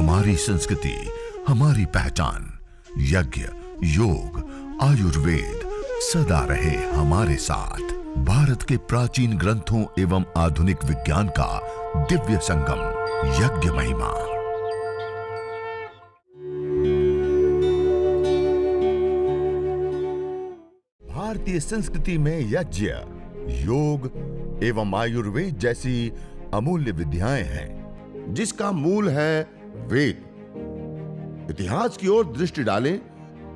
हमारी संस्कृति, हमारी पहचान। यज्ञ, योग, आयुर्वेद सदा रहे हमारे साथ। भारत के प्राचीन ग्रंथों एवं आधुनिक विज्ञान का दिव्य संगम, यज्ञ महिमा। भारतीय संस्कृति में यज्ञ, योग एवं आयुर्वेद जैसी अमूल्य विद्याएं हैं, जिसका मूल है वेद। इतिहास की ओर दृष्टि डालें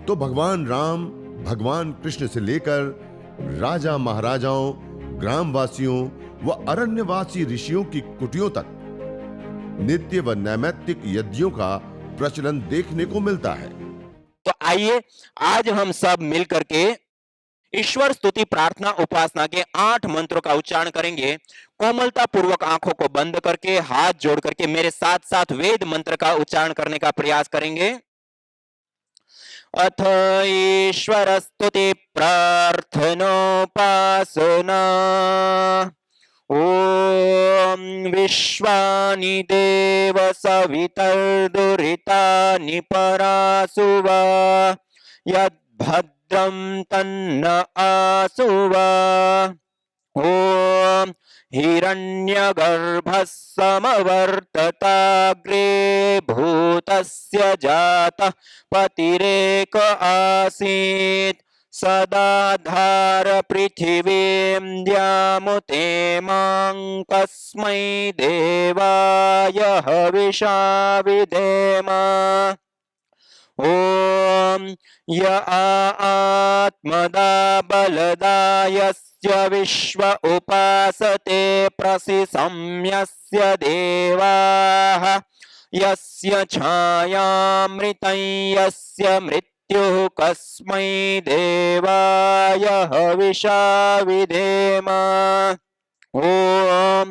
तो भगवान राम, भगवान कृष्ण से लेकर राजा महाराजाओं, ग्रामवासियों व अरण्यवासी ऋषियों की कुटियों तक नित्य व नैमित्तिक यज्ञों का प्रचलन देखने को मिलता है। तो आइए आज हम सब मिलकर के ईश्वर स्तुति प्रार्थना उपासना के 8 मंत्रों का उच्चारण करेंगे। कोमलता पूर्वक आंखों को बंद करके हाथ जोड़ करके मेरे साथ साथ वेद मंत्र का उच्चारण करने का प्रयास करेंगे। अथ ईश्वर स्तुति प्रार्थनोपासना। ओम विश्वानि देव सवितर्दुरितानि परासुवा यद्भद्रं तन्न आसुवा। ओम हिरण्यगर्भः समवर्तताग्रे भूतस्य जातः पतिरेक आसीत् सदाधार पृथिवीं द्यामुते मां तस्मै देवाय हविषा विधेम। ओम य आत्मदा बलदायस्य विश्व उपासते प्रसिसंयस्य देवाः यस्य छायामृतं यस्य मृत्युः कस्मै देवाय हविषा विधेम। ओम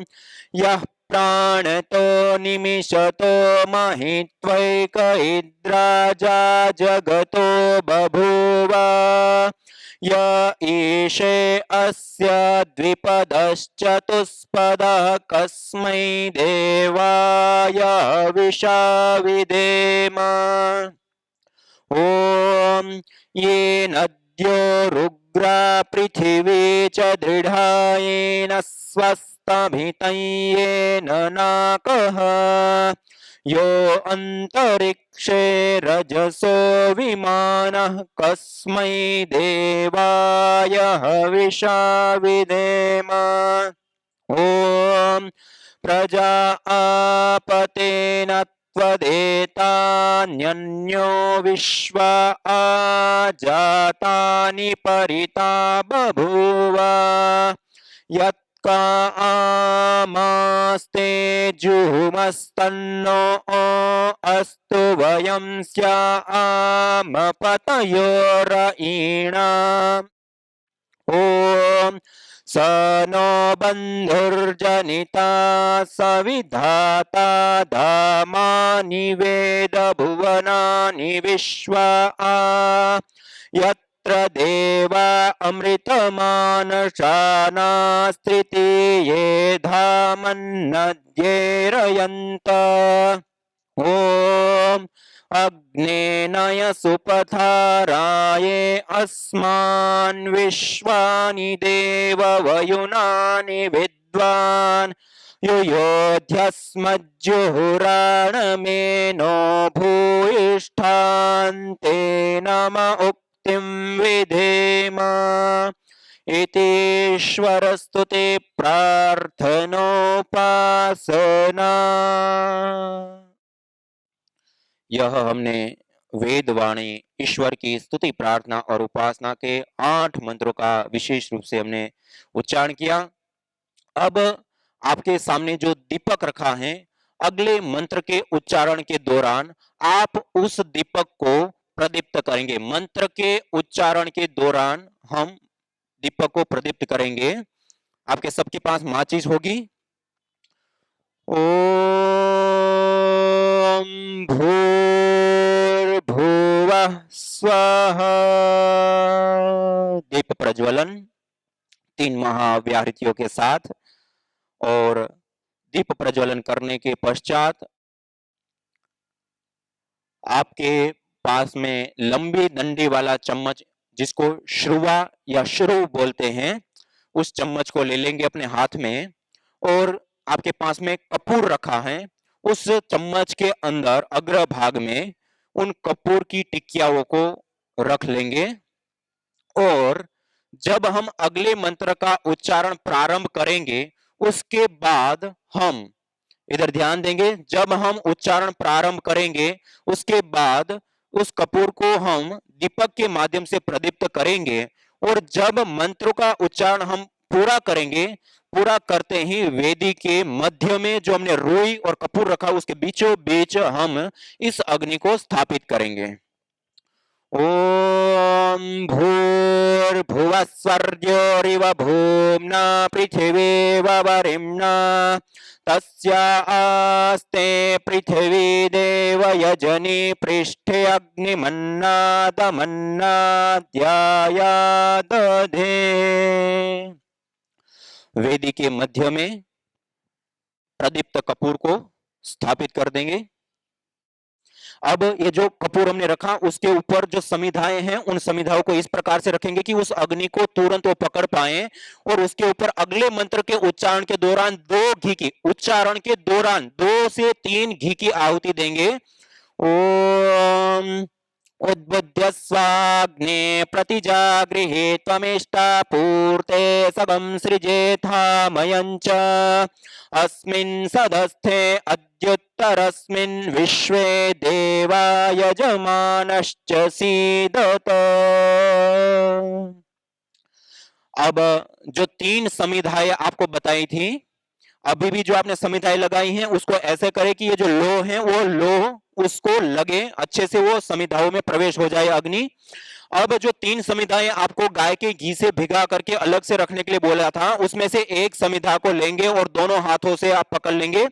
यः प्राणतो निमिषतो महित्वैक इद्राजा जगतो बभूव य ईशे अस्य द्विपदश्चतुष्पदः कस्मै देवाय हविषा विधेम। ओम ये नद्यो रुग्रा पृथिवी च दृढायेन स्वस्तभितं येन नाकः यो अंतरिक्षे रजसो विमानः कस्मै देवाय हविषा विधेम। ओम प्रजा आपतेन त्वदेतान्यन्यो विश्वा आजातानि परिता बभूव यत्का आमास्ते जुहुमस्तन्नो अस्तु वयं स्याम पतयोरयीणाम्। ओम स नो बन्धुर्जनिता सविधाता धामानि वेद भुवनानि विश्वा यत्र देवा अमृतमानशानास्त्रिति ये धामन्नद्येरयन्त। ओम अग्नेनय सुपथाराये अस्मान् विश्वानि देव वयुनानि विद्वान् युयोध्यस्मज्जुहुराणमेनो भूयिष्ठान्ते नम उक्तिं विधेम। इतीश्वरस्तुते प्रार्थनोपासना। यह हमने वेदवाणी ईश्वर की स्तुति प्रार्थना और उपासना के 8 मंत्रों का विशेष रूप से हमने उच्चारण किया। अब आपके सामने जो दीपक रखा है, अगले मंत्र के उच्चारण के दौरान आप उस दीपक को प्रदीप्त करेंगे। मंत्र के उच्चारण के दौरान हम दीपक को प्रदीप्त करेंगे। आपके सबके पास माचिस होगी। ओम भूर्भुवः स्वः। दीप प्रज्वलन 3 महाव्याहृतियों के साथ, और दीप प्रज्वलन करने के पश्चात आपके पास में लंबी डंडी वाला चम्मच, जिसको श्रुवा या श्रु बोलते हैं, उस चम्मच को ले लेंगे अपने हाथ में और आपके पास में कपूर रखा है, उस चम्मच के अंदर अग्र भाग में उन कपूर की टिकियाओं को रख लेंगे और जब हम अगले मंत्र का उच्चारण प्रारंभ करेंगे उसके बाद हम इधर ध्यान देंगे, जब हम उच्चारण प्रारंभ करेंगे उसके बाद उस कपूर को हम दीपक के माध्यम से प्रदीप्त करेंगे और जब मंत्र का उच्चारण हम पूरा करेंगे, पूरा करते ही वेदी के मध्य में जो हमने रुई और कपूर रखा उसके बीचों बीच हम इस अग्नि को स्थापित करेंगे। ओम भूर्भुवः स्वर्योरिव भूम्ना पृथिवी वरिम्ना तस्या आस्ते पृथिवी देव यजनी पृष्ठे अग्निमन्नादमन्नाद्याया दधे। वेदी के मध्य में प्रदीप्त कपूर को स्थापित कर देंगे। अब ये जो कपूर हमने रखा उसके ऊपर जो समिधाएं हैं उन समिधाओं को इस प्रकार से रखेंगे कि उस अग्नि को तुरंत वो पकड़ पाए और उसके ऊपर अगले मंत्र के उच्चारण के दौरान 2 से 3 घी की आहुति देंगे। ओम उद्बुद्ध्य स्वाग्ने प्रतिजागृहे त्वमेष्टा पूर्ते सगं सृजेथामयञ्च अस्मिन् सदस्थे अद्युत्तरस्मिन् विश्वे देवा यजमानश्च सीदत। अब जो 3 समिधाएं आपको बताई थी, अभी भी जो आपने समिधाएं लगाई हैं उसको ऐसे करें कि ये जो लो है वो लो उसको लगे अच्छे से, वो समिधाओं में प्रवेश हो जाए अग्नि। अब जो 3 समिधाएं आपको गाय के घी से भिगा करके अलग से रखने के लिए बोला था, उसमें से एक समिधा को लेंगे और दोनों हाथों से आप पकड़ लेंगे।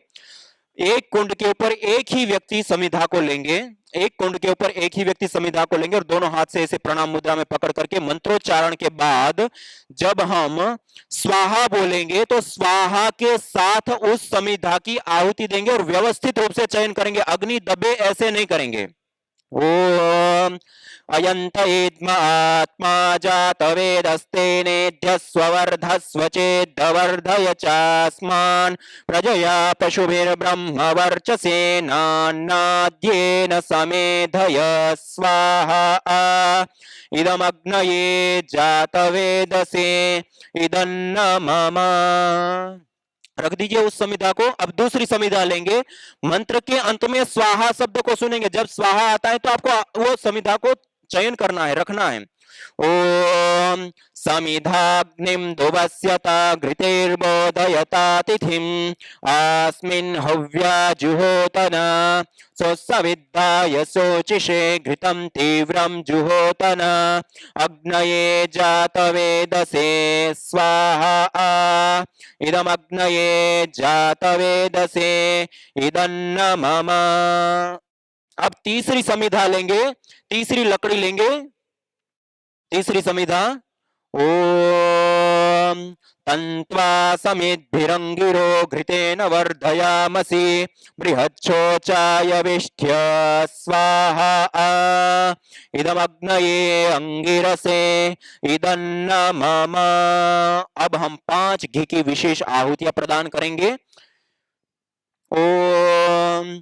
एक कुंड के ऊपर एक ही व्यक्ति समिधा को लेंगे, एक कुंड के ऊपर एक ही व्यक्ति समिधा को लेंगे और दोनों हाथ से इसे प्रणाम मुद्रा में पकड़ करके मंत्रोच्चारण के बाद जब हम स्वाहा बोलेंगे तो स्वाहा के साथ उस समिधा की आहुति देंगे और व्यवस्थित रूप से चयन करेंगे, अग्नि दबे ऐसे नहीं करेंगे। ओम अयंत इद्म आत्मा जातवेदस्तेनेभ्यः स्ववर्धस्व चेद्वर्धय चास्मान् प्रजया पशुभिर्ब्रह्म वर्चसेनान्नाद्येन समेधय स्वाहा इदमग्नये जातवेदसे इदन्न मम। रख दीजिए उस समिधा को। अब दूसरी समिधा लेंगे, मंत्र के अंत में स्वाहा शब्द को सुनेंगे, जब स्वाहा आता है तो आपको वो समिधा को चयन करना है, रखना है। ओम समिधाग्निम दुवस्यता घृतेर्बोधयता तिथिम् अस्मिन् हव्या जुहोतना सोत्सविद्धाय शोचिषे घृतं तीव्रं जुहोतना अग्नये जातवेदसे स्वाहा इदमग्नये जातवेदसे इदन्न मम। अब तीसरी समिधा लेंगे, तीसरी लकड़ी लेंगे, तीसरी समिधा। ओम तन्त्वा समिद्भिरंगिरो घृतेन वर्धयामसि बृहच्छोचाय विष्ठ्य स्वाहा इदमग्नये अंगिरसे इदन्न मम। अब हम 5 घी की विशेष आहुतियां प्रदान करेंगे। ओम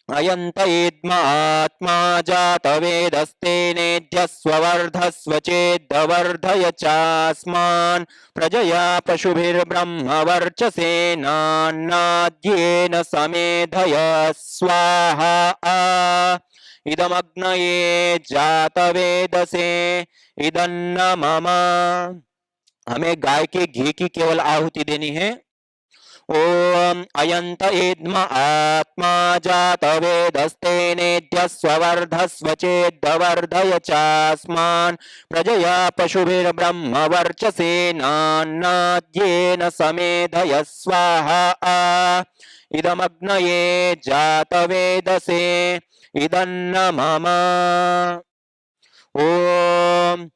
अयंत इद्म आत्मा जातवेदस्तेनेभ्यः स्ववर्धस्व चेद्वर्धय चास्मान् प्रजया पशुभिर्ब्रह्म वर्चसेनान्नाद्येन समेधय स्वाहा इदमग्नये जातवेदसे इदन्न मम। हमें गाय के घी की केवल आहुति देनी है। ओम अयंत इद्म आत्मा जातवेदस्तेनेभ्यः स्ववर्धस्व चेद्वर्धय चास्मान् प्रजया पशुभिर्ब्रह्म वर्चसेनान्नाद्येन समेधय स्वाहा इदमग्नये जातवेदसे इदन्न मम। ओम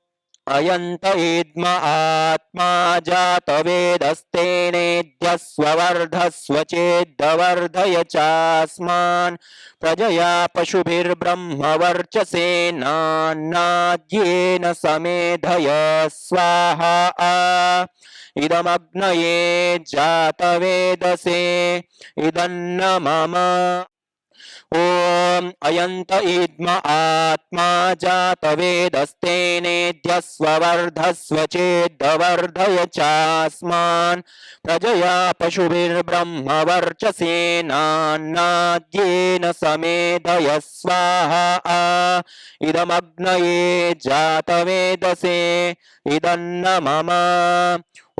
अयन्त इद्म आत्मा जातवेदस्तेनेद्यस्ववर्धस्व चेद्वर्धय चास्मान् प्रजया पशुभिर्ब्रह्मवर्चसेनान्नाद्येन समेधय स्वाहा इदमग्नये जातवेदसे इदन्न मम ओम अयंत इद्म आत्मा जातवेदस्तेनेद्यस्ववर्धस्व चेद्वर्धय चास्मान् प्रजया पशुभिर्ब्रह्मवर्चसेनान्नाद्येन समेधय स्वाहा इदमग्नये जातवेदसे इदन्न मम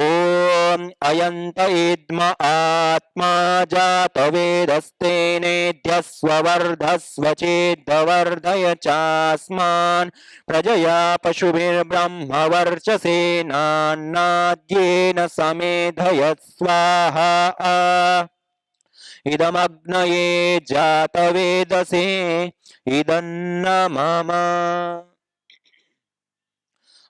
ओम अयंत इद्म आत्मा जातवेदस्तेनेद्यस्ववर्धस्व चेद्वर्धय चास्मान् प्रजया पशुभिर्ब्रह्मवर्चसेनान्नाद्येन समेधय स्वाहा इदमग्नये जातवेदसे इदन्न मम।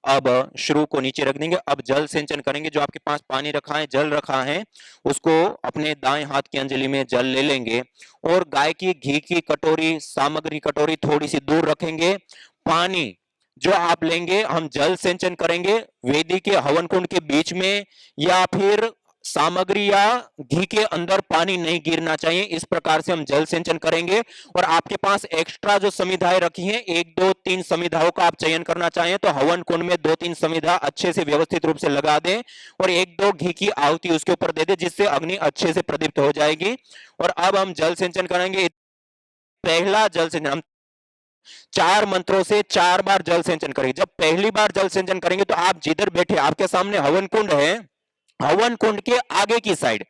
अब श्रु को नीचे रख देंगे। अब जल सिंचन करेंगे। जो आपके पास पानी रखा है, जल रखा है, उसको अपने दाएं हाथ की अंजलि में जल ले लेंगे और गाय की घी की कटोरी, सामग्री कटोरी थोड़ी सी दूर रखेंगे। पानी जो आप लेंगे, हम जल सिंचन करेंगे वेदी के हवन कुंड के बीच में, या फिर सामग्री या घी के अंदर पानी नहीं गिरना चाहिए। इस प्रकार से हम जल सिंचन करेंगे। और आपके पास एक्स्ट्रा जो समिधाएं रखी हैं, 1 2 3 समिधाओं का आप चयन करना चाहें तो हवन कुंड में 2 3 समिधा अच्छे से व्यवस्थित रूप से लगा दें और 1 2 घी की आहुति उसके ऊपर दे दें, जिससे अग्नि अच्छे से प्रदीप्त हो जाएगी। और अब हम जल सिंचन करेंगे। पहला जल सिंचन हम 4 मंत्रों से 4 बार जल सिंचन करेंगे। जब पहली बार जल सिंचन करेंगे तो आप जिधर बैठे, आपके सामने हवन कुंड है, हवन कुंड के आगे की साइड,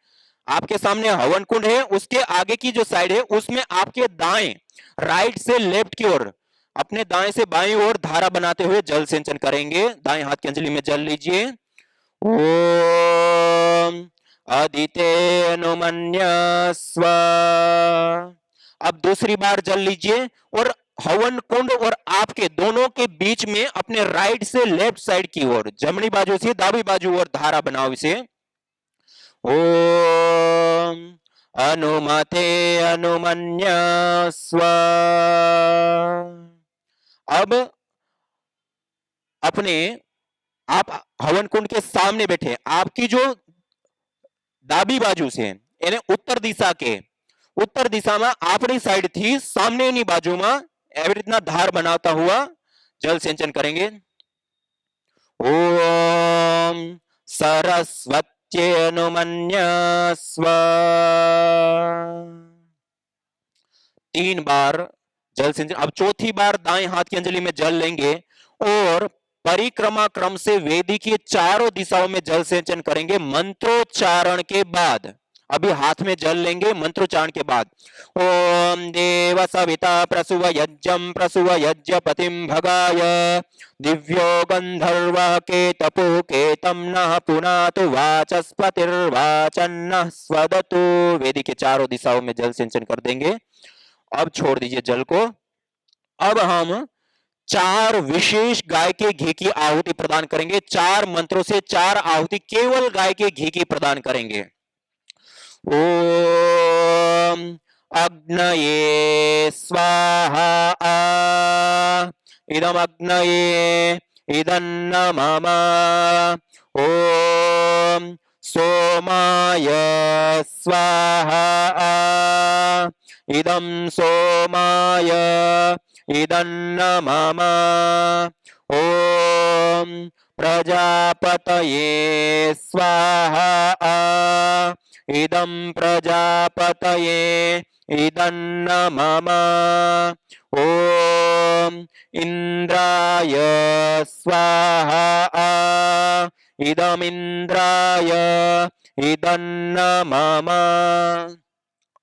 आपके सामने हवन कुंड है, उसके आगे की जो साइड है उसमें आपके दाएं, राइट से लेफ्ट की ओर, अपने दाएं से बाएं ओर धारा बनाते हुए जल सिंचन करेंगे। दाएं हाथ की अंजलि में जल लीजिए। ओम अदिते अनुमन्यस्व। अब दूसरी बार जल लीजिए और हवन कुंड और आपके दोनों के बीच में अपने राइट से लेफ्ट साइड की ओर, जमनी बाजू से दावी बाजू और धारा बनाओ इसे। ओम अनुमते अनुमन्यस्व। अब अपने, आप हवन कुंड के सामने बैठे, आपकी जो दाबी बाजू से यानी उत्तर दिशा के, उत्तर दिशा में अपनी साइड थी, सामने ની બાજુમાં એવી રીતના ધાર બનાવતા हुआ जल सिंचन करेंगे। ओम सरस्वत्यनुमन्यस्व। 3 बार जल सिंचन। अब चौथी बार दाएं हाथ की अंजलि में जल लेंगे और परिक्रमा क्रम से वेदी की चारों दिशाओं में जल सिंचन करेंगे मंत्रोच्चारण के बाद। अभी हाथ में जल लेंगे मंत्रोच्चारण के बाद। ओम देव सविता प्रसुव यज्ञम प्रसुव यज्ञपतिम भगाय दिव्यो गंधर्व के तपो के तम नः पुनातु वाचस्पतिर्वाचन्नः स्वदतु। वेदी के चारों दिशाओं में जल सिंचन कर देंगे। अब छोड़ दीजिए जल को। अब हम 4 विशेष गाय के घी की आहुति प्रदान करेंगे। 4 मंत्रों से 4 आहुति केवल गाय के घी की प्रदान करेंगे। ओम अग्नये स्वाहा इदम अग्नये इदन्न मम। ओम सोमाय स्वाहा इदं सोमाय इदन्न मम। ओम प्रजापतये स्वाहा इदं प्रजापतये इदन्न मम। ओम इंद्राय स्वाहा इदमिंद्राय इदन्न मम।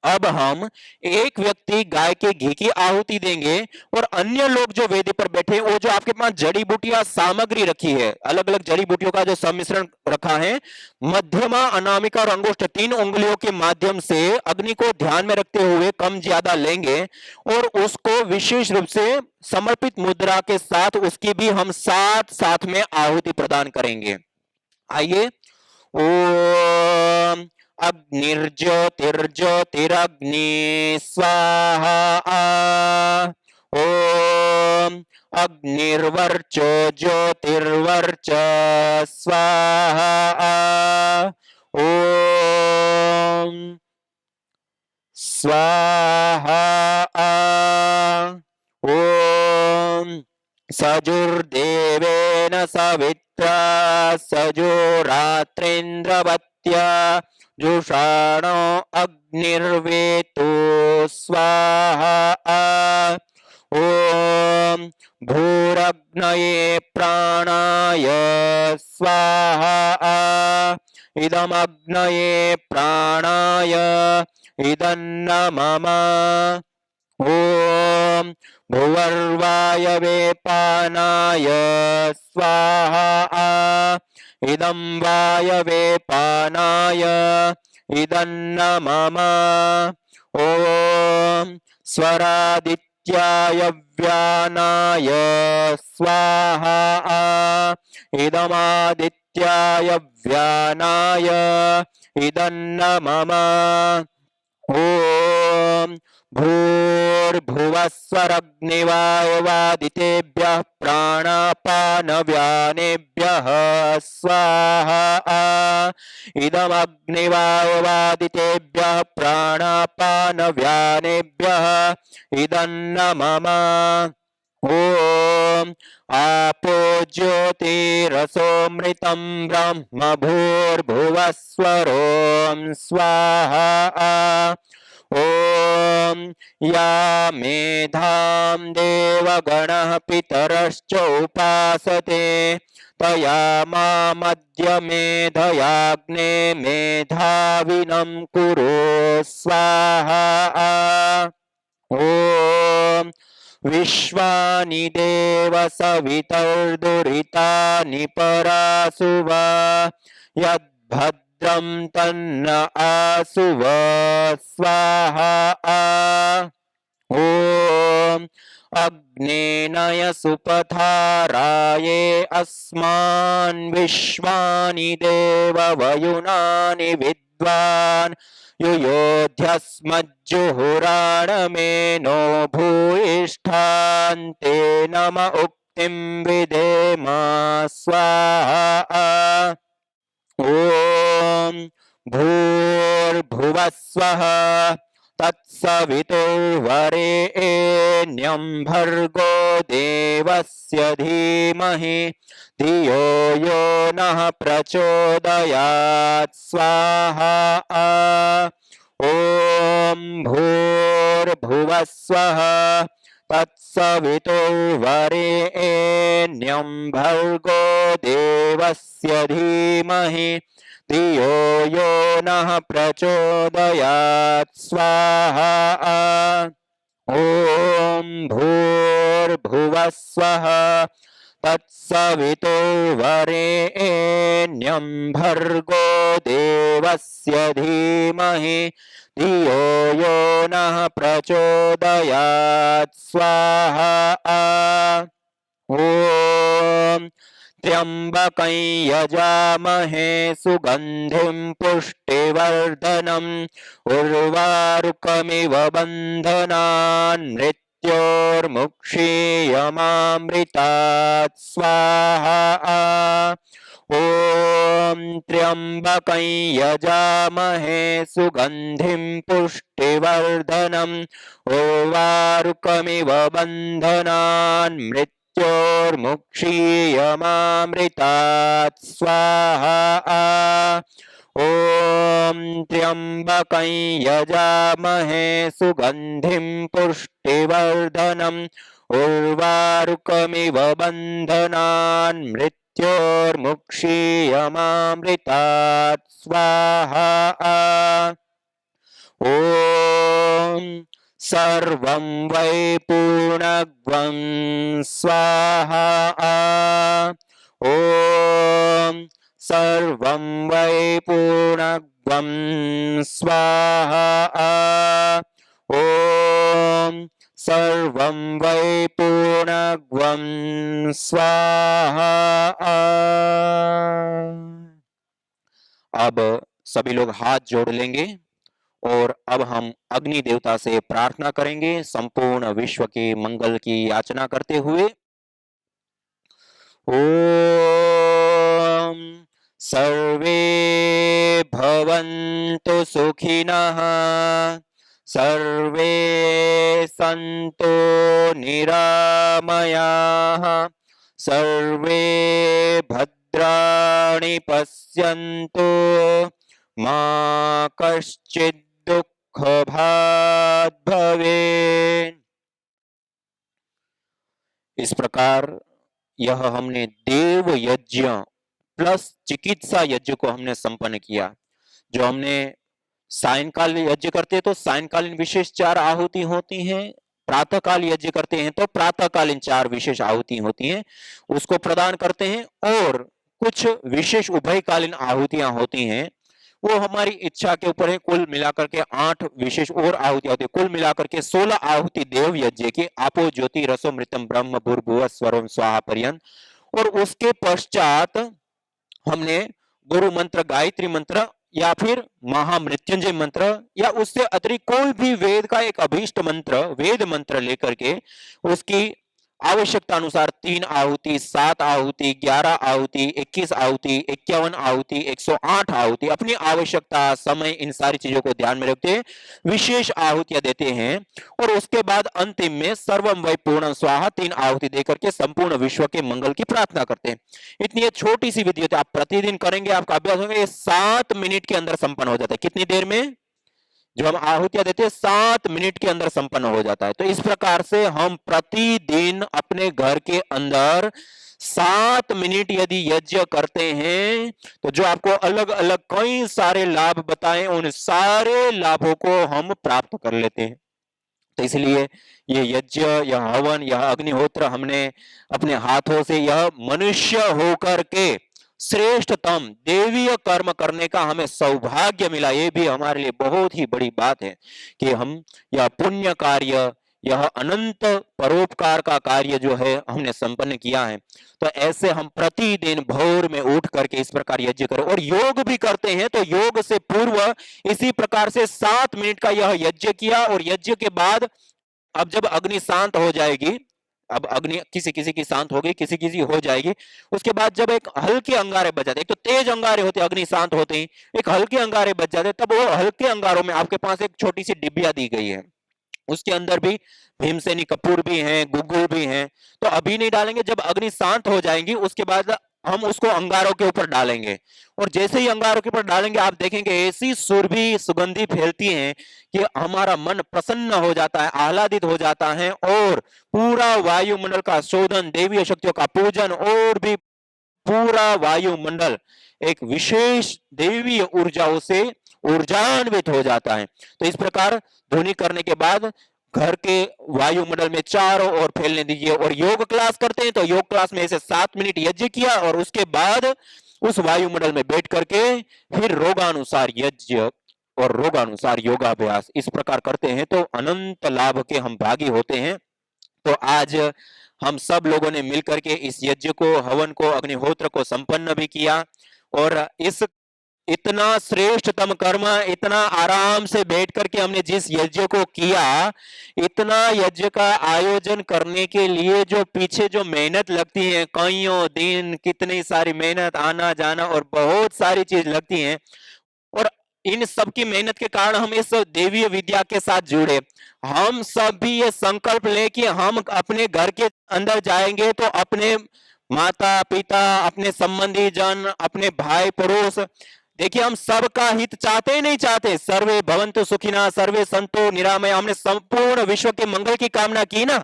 अब हम एक व्यक्ति गाय के घी की आहुति देंगे और अन्य लोग जो वेदी पर बैठे हैं, वो जो आपके पास जड़ी बूटियां सामग्री रखी है, अलग अलग जड़ी बूटियों का जो सम्मिश्रण रखा है, मध्यमा, अनामिका और अंगुष्ठ 3 उंगलियों के माध्यम से अग्नि को ध्यान में रखते हुए कम ज्यादा लेंगे और उसको विशेष रूप से समर्पित मुद्रा के साथ उसकी भी हम साथ साथ में आहुति प्रदान करेंगे। आइए। ओम अग्निर्ज्योतिर्ज्योतिरग्नि स्वाहा। ओम अग्निर्वर्चो ज्योतिर्वर्च स्वाहा। ओम स्वाहा। ओम सजुर्देवेन सवित्रा सजुरात्रेन्द्रवत्या जुषाणो अग्निर्वेतो स्वाहा। ओम भूरग्नये प्राणाय स्वाहा। इदमग्नये प्राणाय इदन्न मम। ओम भुवर्वायवे पानाय स्वाहा। इदं वायवे पानाय इदन्न मम। ओम स्वरादित्याय व्यानाय स्वाहा। इदमादित्याय व्यानाय इदन्न मम। ओम भूर्भुवस्वरग्निवायवादितेभ्यः प्राणापानव्यानेभ्यः स्वाहा। इदमग्निवायवादितेभ्यः प्राणापानव्यानेभ्यः इदन्न मम। ओम आपो ज्योतिरसोमृतं ब्रह्म भूर्भुवस्वरों स्वाहा। ओम या मेधां देवगणः पितरश्च उपासते तया मामद्य मेधयाग्ने मेधाविनं कुरु स्वाहा। ओम विश्वानि देव सवितर्दुरितानि परासुव यद्भद्रं तन्न आसुव स्वाहा। ओम अग्नेनय सुपथाराये अस्मान् विश्वानि देव वयुनानि विद्वान् युयोध्यस्मज्जुहुराणमेनो भूयिष्ठान्ते नम उक्तिं विधेम स्वाहा। ओम भूर्भुवस्वः तत्सवितुर्वरेण्यं भर्गो देवस्य धीमहि धियो यो नः प्रचोदयात् स्वाहा। ओम भूर्भुवस्वः तत्सवितुर्वरेण्यं भर्गो देवस्य धीमहि धियो यो नः प्रचोदयात् स्वाहा। ओम भूर्भुवस्वः तत्सवितुर्वरेण्यं भर्गो देवस्य धीमहि धियो यो नः प्रचोदयात् स्वाहा। ओम त्र्यंबकं यजामहे सुगंधिं पुष्टिवर्धनम् उर्वारुकमिव बन्धनान् मृत्योर्मुक्षीयमामृतात् स्वाहा। ओम त्र्यंबकं यजामहे सुगंधिं पुष्टिवर्धनम् उर्वारुकमिव बन्धनान् मृत्योर्मुक्षीयमामृतात् स्वाहा। ओम त्र्यंबकं यजामहे सुगंधिं पुष्टिवर्धनम् उर्वारुकमिव बन्धनान् मृत्योर्मुक्षीयमामृतात् स्वाहा। ओम सर्वं वै पूर्णग्वं स्वाहा। ओम सर्वं वै पूर्णग्वं स्वाहा। ओम सर्वं वै पूर्णग्वं स्वाहा। अब सभी लोग हाथ जोड़ लेंगे और अब हम अग्नि देवता से प्रार्थना करेंगे संपूर्ण विश्व के मंगल की याचना करते हुए। ओम सर्वे भवन्तु सुखिनः, सर्वे सन्तु निरामयाः, सर्वे भद्राणि पश्यन्तु, मा कश्चित् दुःखभाग् भवेत्। इस प्रकार यह हमने देव यज्ञ प्लस चिकित्सा यज्ञ को हमने संपन्न किया। जो हमने सायंकाल यज्ञ करते हैं तो सायंकालीन विशेष 4 आहुति होती हैं, प्रातःकाल यज्ञ करते हैं तो प्रातःकालीन 4 विशेष आहुति होती हैं, उसको प्रदान करते हैं। और कुछ विशेष उभयकालीन आहुतियां होती हैं, वो हमारी इच्छा के ऊपर है। कुल मिलाकर के 8 विशेष और आहुतियां होती है, कुल मिलाकर के 16 आहुति देव यज्ञ की, आपो ज्योति रसोमृतम ब्रह्म भूर्भुवः स्वरम स्वाहा पर्यंत। और उसके पश्चात हमने गुरु मंत्र, गायत्री मंत्र या फिर महामृत्युंजय मंत्र या उससे अतिरिक्त कोई भी वेद का एक अभीष्ट मंत्र, वेद मंत्र लेकर के उसकी आवश्यकता अनुसार 3 आहुति, 7 आहुति, 11 आहुति, 21 आहुति, 51 आहुति, 108 आहुति, अपनी आवश्यकता, समय, इन सारी चीजों को ध्यान में रखते हैं विशेष आहुतियां देते हैं। और उसके बाद अंतिम में सर्वम वै पूर्णं स्वाहा 3 आहुति देकर के संपूर्ण विश्व के मंगल की प्रार्थना करते हैं। इतनी ये छोटी सी विधि होती है, आप प्रतिदिन करेंगे, आपका अभ्यास होगा, ये 7 मिनट के अंदर संपन्न हो जाता है। कितनी देर में? जो हम आहुतियां देते हैं 7 मिनट के अंदर संपन्न हो जाता है। तो इस प्रकार से हम प्रतिदिन अपने घर के अंदर 7 मिनट यदि यज्ञ करते हैं तो जो आपको अलग अलग कई सारे लाभ बताएं, उन सारे लाभों को हम प्राप्त कर लेते हैं। तो इसलिए ये यज्ञ, यह हवन, यह अग्निहोत्र हमने अपने हाथों से, यह मनुष्य होकर के श्रेष्ठतम देवीय कर्म करने का हमें सौभाग्य मिला। ये भी हमारे लिए बहुत ही बड़ी बात है कि हम यह पुण्य कार्य, यह अनंत परोपकार का कार्य जो है हमने संपन्न किया है। तो ऐसे हम प्रतिदिन भोर में उठ करके इस प्रकार यज्ञ करें और योग भी करते हैं। तो योग से पूर्व इसी प्रकार से 7 मिनट का यह यज्ञ किया और यज्ञ के बाद अब जब अग्नि शांत हो जाएगी, अब अग्नि किसी किसी की शांत होगी, किसी किसी हो जाएगी, उसके बाद जब एक हल्के अंगारे बच जाते, एक तो तेज अंगारे होते अग्नि शांत होते ही, एक हल्के अंगारे बच जाते, तब वो हल्के अंगारों में आपके पास एक छोटी सी डिबिया दी गई है, उसके अंदर भी भीमसेनी कपूर भी हैं, गुग्गुल भी हैं। तो अभी नहीं डालेंगे, जब अग्नि शांत हो जाएंगी उसके बाद हम उसको अंगारों के ऊपर डालेंगे। और जैसे ही अंगारों के ऊपर डालेंगे आप देखेंगे ऐसी सुरभि सुगंधी फैलती है कि हमारा मन प्रसन्न हो जाता है, आह्लादित हो जाता है और पूरा वायुमंडल का शोधन, देवीय शक्तियों का पूजन और भी पूरा वायुमंडल एक विशेष देवीय ऊर्जाओं से ऊर्जान्वित हो जाता है। तो इस प्रकार ध्वनि करने के बाद घर के वायुमंडल में चारों ओर फैलने दीजिए। और योग क्लास करते हैं तो योग क्लास में ऐसे 7 मिनट यज्ञ किया और उसके बाद उस वायुमंडल में बैठ करके फिर रोगानुसार यज्ञ और रोगानुसार योगाभ्यास इस प्रकार करते हैं तो अनंत लाभ के हम भागी होते हैं। तो आज हम सब लोगों ने मिलकर के इस यज्ञ को, हवन को, अग्निहोत्र को संपन्न भी किया और इस इतना श्रेष्ठतम कर्म, इतना आराम से बैठ करके हमने जिस यज्ञ को किया, इतना यज्ञ का आयोजन करने के लिए जो पीछे जो मेहनत लगती है, कईयों दिन कितनी सारी मेहनत, आना जाना और बहुत सारी चीज लगती हैं। और इन सब की मेहनत के कारण हम इस देवीय विद्या के साथ जुड़े। हम सब भी ये संकल्प ले कि हम अपने घर के अंदर जाएंगे तो अपने माता पिता, अपने संबंधी जन, अपने भाई पड़ोस, देखिए हम सबका हित चाहते ही नहीं चाहते, सर्वे भवन्तु सुखिनः, सर्वे सन्तु निरामया, हमने संपूर्ण विश्व के मंगल की कामना की ना।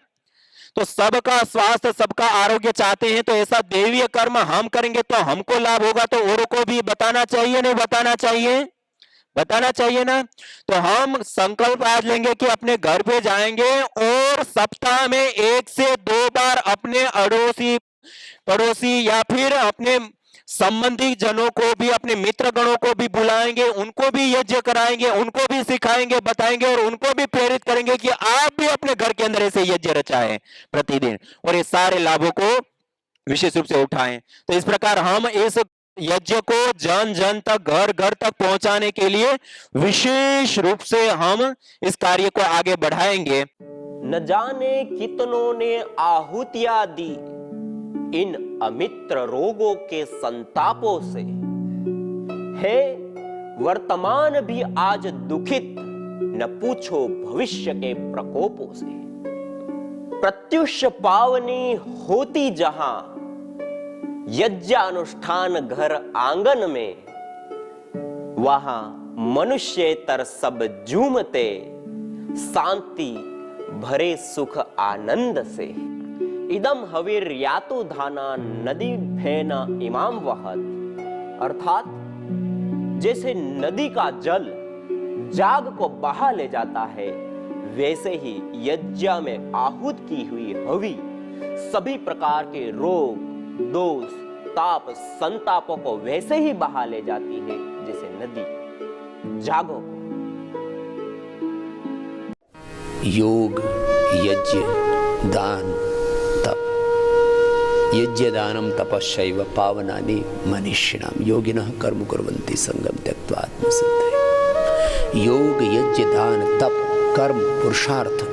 तो सबका स्वास्थ्य, सबका आरोग्य चाहते हैं। तो ऐसा देवीय कर्म हम करेंगे तो हमको लाभ होगा, तो औरों को भी बताना चाहिए, नहीं बताना चाहिए? बताना चाहिए ना। तो हम संकल्प आज लेंगे कि अपने घर पे जाएंगे और सप्ताह में 1 से 2 बार अपने अड़ोसी पड़ोसी या फिर अपने संबंधी जनों को भी, अपने मित्र गणों को भी बुलाएंगे, उनको भी यज्ञ कराएंगे, उनको भी सिखाएंगे, बताएंगे और उनको भी प्रेरित करेंगे कि आप भी अपने घर के अंदर ऐसे यज्ञ रचाएं प्रतिदिन और ये सारे लाभों को विशेष रूप से उठाएं। तो इस प्रकार हम इस यज्ञ को जन जन तक, घर घर तक पहुंचाने के लिए विशेष रूप से हम इस कार्य को आगे बढ़ाएंगे। न जाने कितनों ने आहुतियां दी इन अमित्र रोगों के संतापों से, है वर्तमान भी आज दुखित, न पूछो भविष्य के प्रकोपों से। प्रत्युष पावनी होती जहां यज्ञानुष्ठान घर आंगन में, वहां मनुष्येतर सब झूमते शांति भरे सुख आनंद से। इदम हवीर यातु धाना नदी भेना इमाम वहत, अर्थात जैसे नदी का जल जाग को बहा ले जाता है, वैसे ही यज्ञ में आहूत की हुई हवि सभी प्रकार के रोग, दोष, ताप, संतापों को वैसे ही बहा ले जाती है जैसे नदी जागो। योग, यज्ञ, दान, तप। यज्ञ दानम तपस्यैव पावनानि मनीषिणाम योगिनः कर्म कुर्वन्ति संगम त्यक्त्वा आत्मसिद्धये। योग, यज्ञ, दान, तप, कर्म, पुरुषार्थ,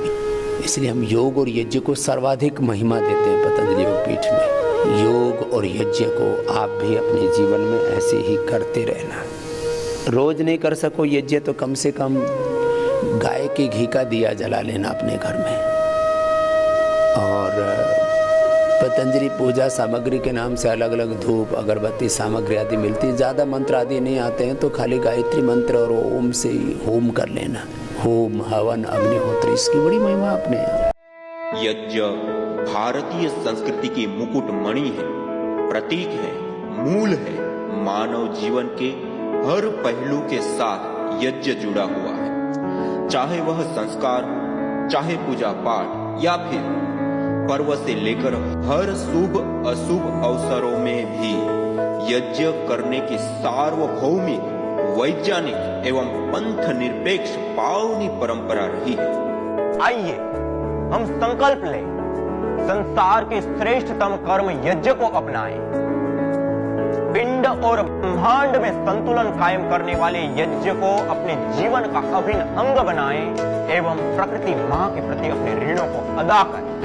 इसलिए हम योग और यज्ञ को सर्वाधिक महिमा देते हैं पतंजलि योग पीठ में। योग और यज्ञ को आप भी अपने जीवन में ऐसे ही करते रहना। रोज नहीं कर सको यज्ञ तो कम से कम गाय के घी का दिया जला लेना अपने घर में। और पतंजलि पूजा सामग्री के नाम से अलग अलग धूप, अगरबत्ती सामग्री आदि मिलती है। ज़्यादा मंत्र आदि नहीं आते हैं तो खाली गायत्री मंत्र और ओम से होम कर लेना। होम, हवन, अग्निहोत्र, इसकी बड़ी महिमा अपने यहाँ। यज्ञ भारतीय संस्कृति की मुकुट मणि है, प्रतीक है, मूल है। मानव जीवन के हर पहलू के साथ यज्ञ जुड़ा हुआ है, चाहे वह संस्कार हो, चाहे पूजा पाठ या फिर पर्व से लेकर हर शुभ अशुभ अवसरों में भी यज्ञ करने की सार्वभौमिक, वैज्ञानिक एवं पंथ निरपेक्ष पावनी परंपरा रही है। आइए हम संकल्प लें, संसार के श्रेष्ठतम कर्म यज्ञ को अपनाएं। पिंड और ब्रह्मांड में संतुलन कायम करने वाले यज्ञ को अपने जीवन का अभिन्न अंग बनाएं एवं प्रकृति मां के प्रति अपने ऋणों को अदा करें।